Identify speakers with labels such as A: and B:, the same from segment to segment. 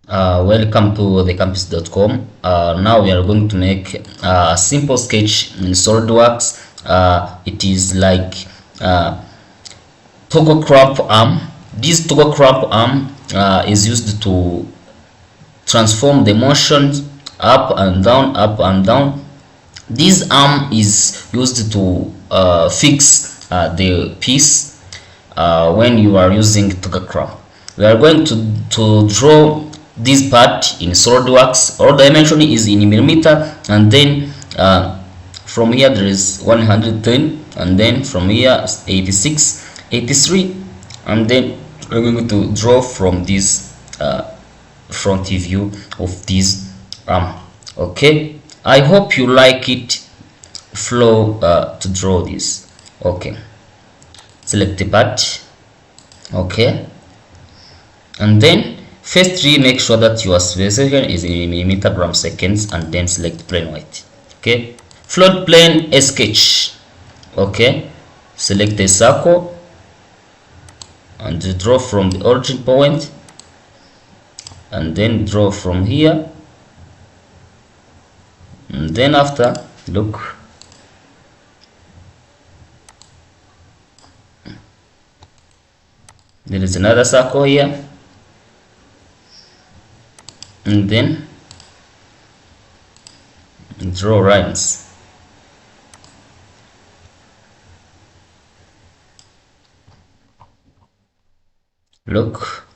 A: Welcome to thecampus.com. Now we are going to make a simple sketch in Solidworks. It is like toggle crop arm. This toggle crop arm is used to transform the motions up and down, up and down. This arm is used to fix the piece when you are using toggle crop. We are going to draw this part in SolidWorks. Our dimension is in millimeter, and then from here there is 110, and then from here 86, 83, and then we're going to draw from this front view of this arm. Okay, I hope you like it flow to draw this. Okay, select the part. Okay, and then firstly make sure that your specification is in millimeter per seconds, and then select plane white. Okay, float plane sketch. Okay, select a circle and draw from the origin point, and then draw from here, and then after look, there is another circle here, and then draw lines. Look,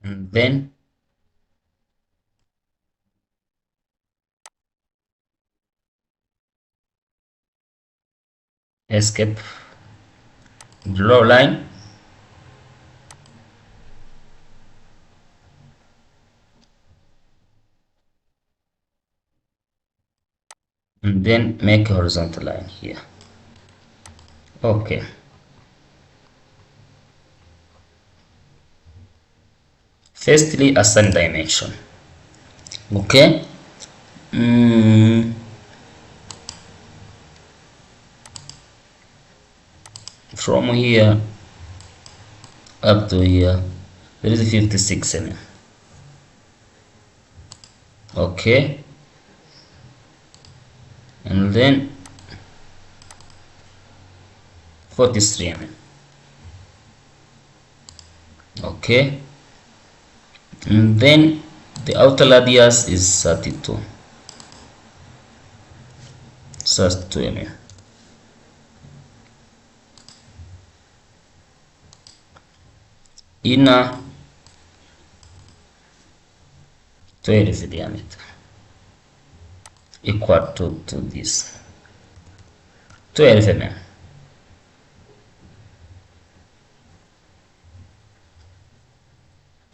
A: and then escape, draw line, and then make a horizontal line here. Okay, firstly assign dimension. Okay, from here up to here there is 56 mm. Okay, and then 43 mm. Okay, and then the outer radius is 32 mm. Inner 12 diameter equal to this 12 mm.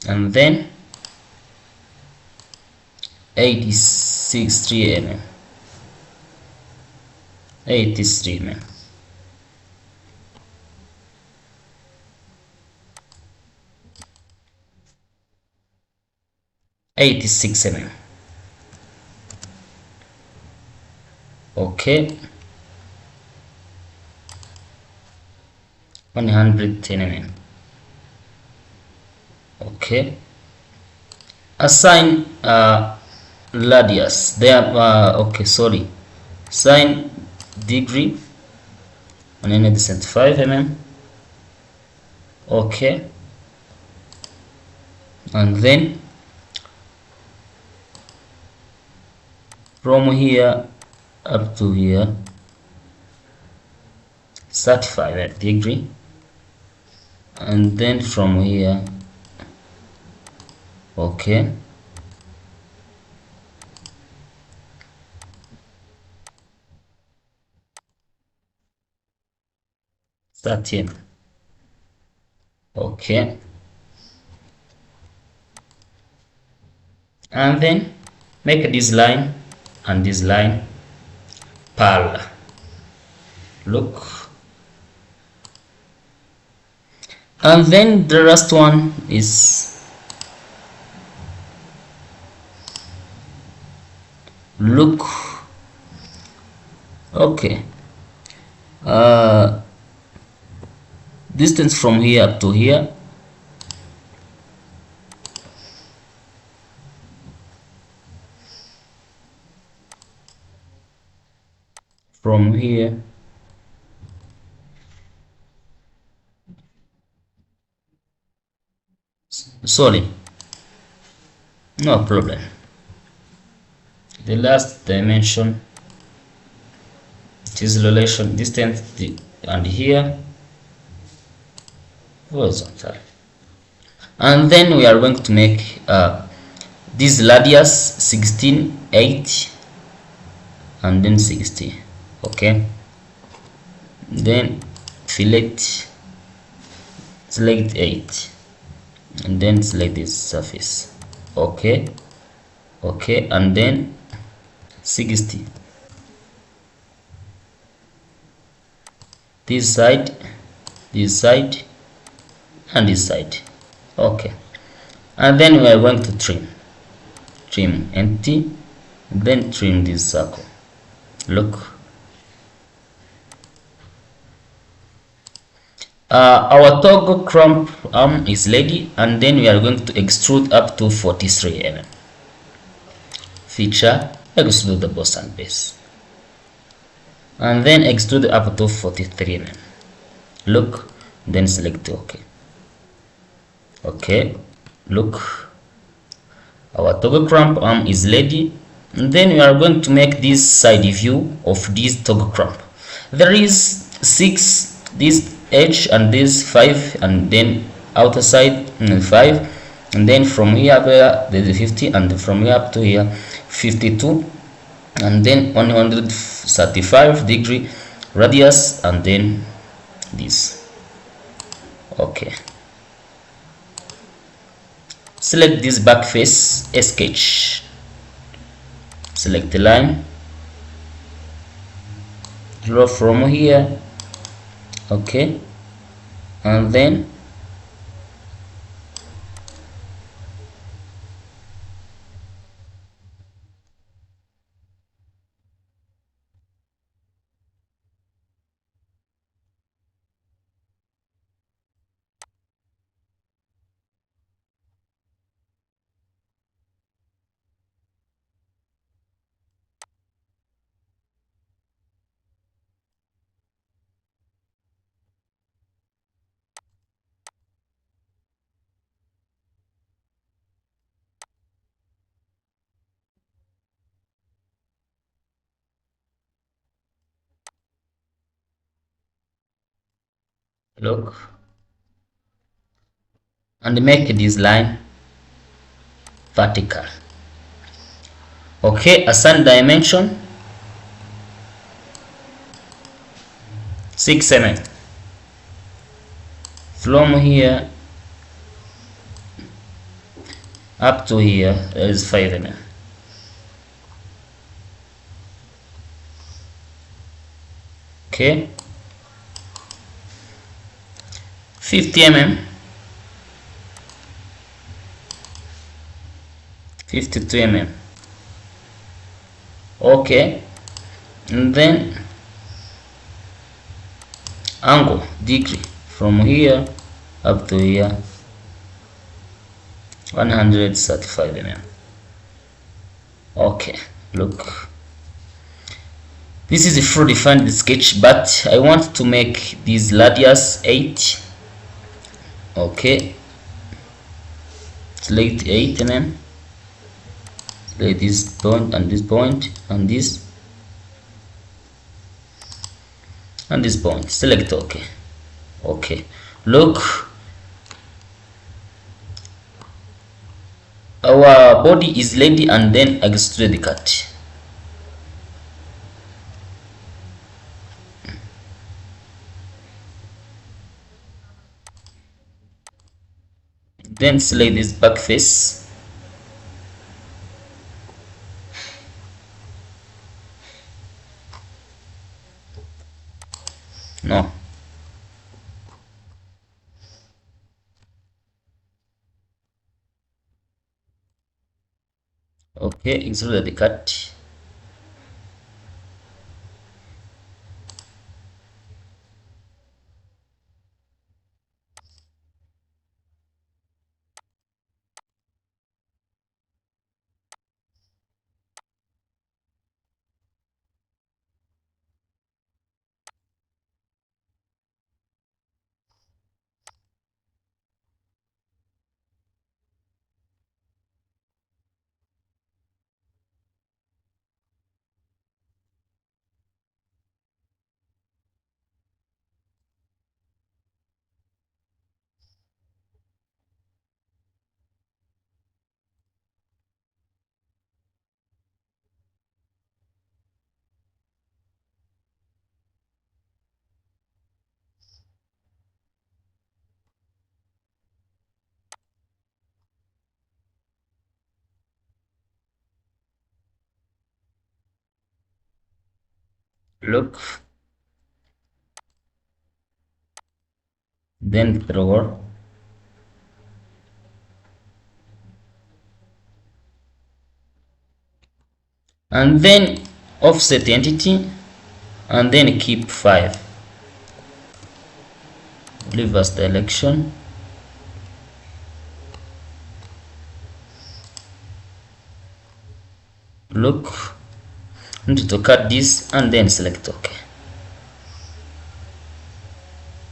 A: And then 83 mm. 83 mm. $86 mm. Okay, 110 mm. Okay, assign radius there. Okay, sorry, assign degree 175 mm. Okay, and then from here up to here 35 degree, and then from here, okay, $30. Okay, and then make this line and this line parallel. Look, and then the last one is look. Okay, distance from here up to here, from here sorry, no problem. The last dimension is relation distance and here horizontal, and then we are going to make this radius 16, 8 and then 60. Okay, then fillet, select 8 and then select this surface. Okay, okay, and then 60 this side, this side and this side. Okay, and then we are going to trim empty, then trim this circle. Look, our toggle clamp arm is ready, and then we are going to extrude up to 43 mm. Feature, extrude the boss and base, and then extrude up to 43 mm. Look, then select OK. Okay, look, our toggle clamp arm is ready, and then we are going to make this side view of this toggle clamp. There is 6, this edge and this 5, and then outer side 5, and then from here up here there is 50, and from here up to here 52, and then 135 degree radius, and then this. Okay, select this back face, a sketch, select the line, draw from here. Okay, and then look and make this line vertical. Okay, assign dimension 6 mm. From here up to here there is 5 mm. Okay, 50 mm, 52 mm. Okay, and then angle degree from here up to here 135 mm. Okay, look, this is a fully defined sketch, but I want to make this radius 8. Okay, select 8 mm, select this point and this point and this and this point, select OK. Okay, look, our body is ready, and then extrude the cut. Then select this back face, Okay, extrude the cut. Look, then thrower, and then offset the entity, and then keep 5. Reverse direction. Look, need to cut this and then select OK.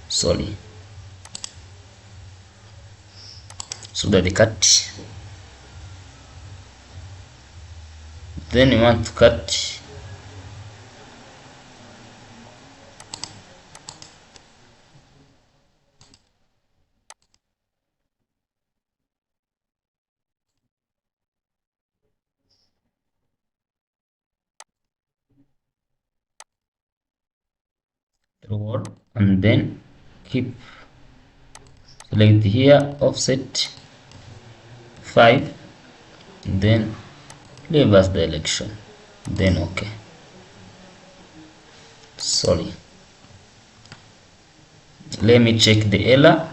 A: Sorry. So that the cut. Then you want to cut through and then keep, select here, offset 5, then reverse direction, then OK. Sorry, let me check the error.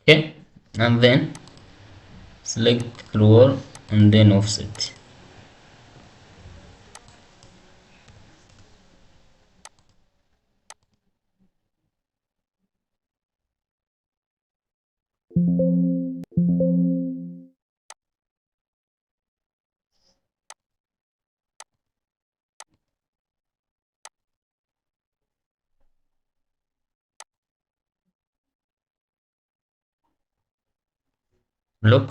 A: Okay, and then select through and then offset. Look,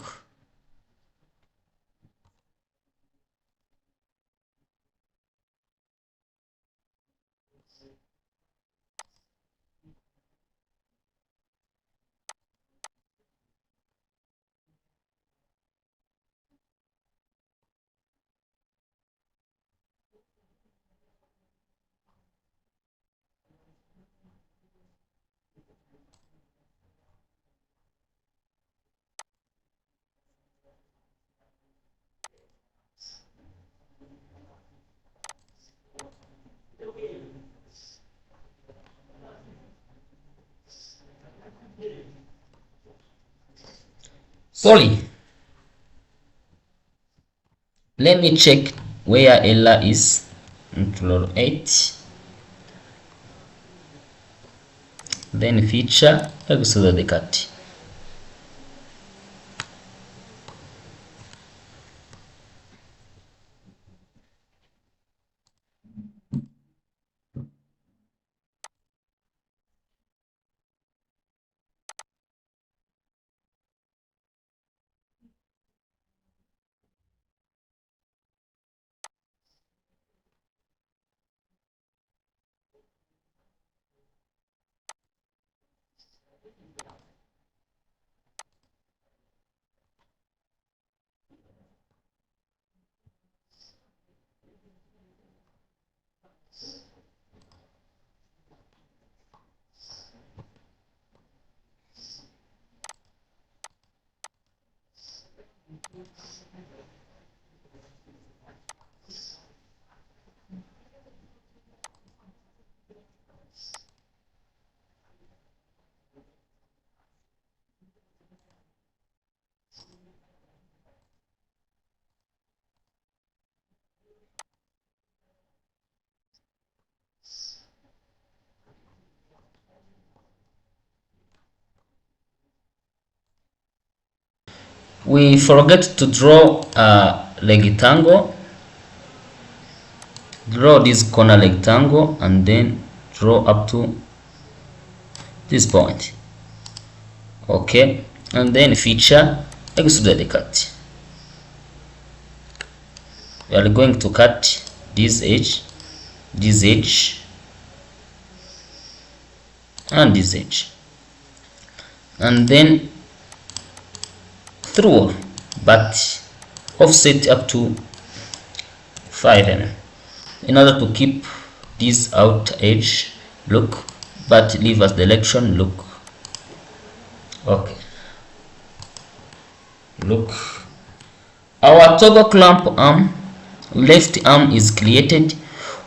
A: sorry, let me check where error is. Control 8, then feature, extrude the cut. We forget to draw a rectangle. Draw this corner rectangle and then draw up to this point. Okay, and then feature extruded cut. We are going to cut this edge, and this edge, and then through, but offset up to 5 mm in order to keep this out edge look, but leave as direction look. Okay, look, our toggle clamp arm, left arm is created.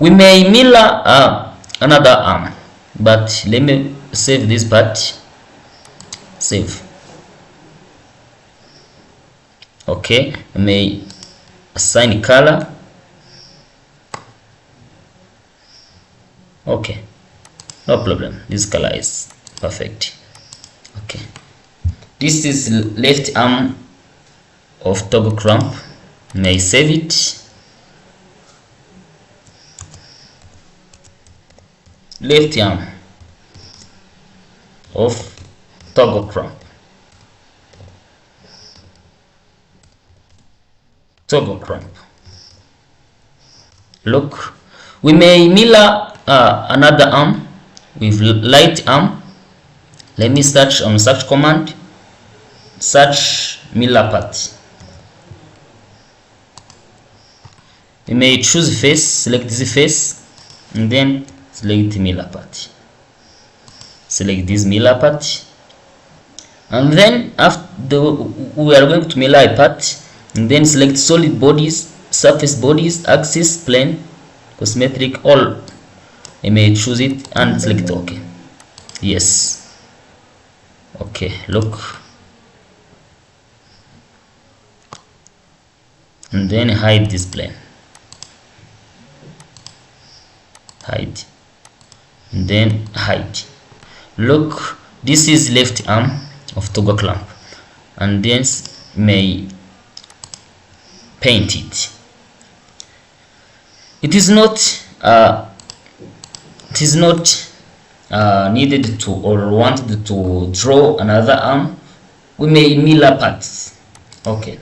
A: We may mirror another arm, but let me save this part. Save. Okay, I may assign color. Okay, no problem, this color is perfect. Okay, this is left arm of toggle clamp. May save it. Left arm of toggle clamp. Toggle clamp. Look, we may mirror another arm with light arm. Let me search on search command, search mirror part. You may choose face, select this face, and then select mirror part. Select this mirror part, and then after we are going to mirror a part, and then select solid bodies, surface bodies, axis, plane, cosmetic, all. I may choose it and select OK. Yes. Okay, look, and then hide this plane. Hide, and then hide. Look, this is left arm of toggle clamp, and then may paint it. It is not needed to or wanted to draw another arm. We may mirror parts. Okay,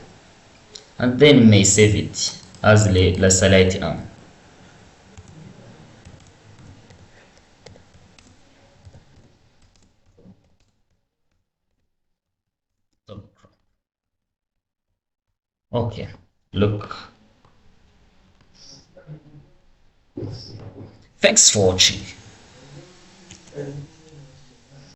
A: and then may save it as the light arm. Okay, look. Thanks for watching.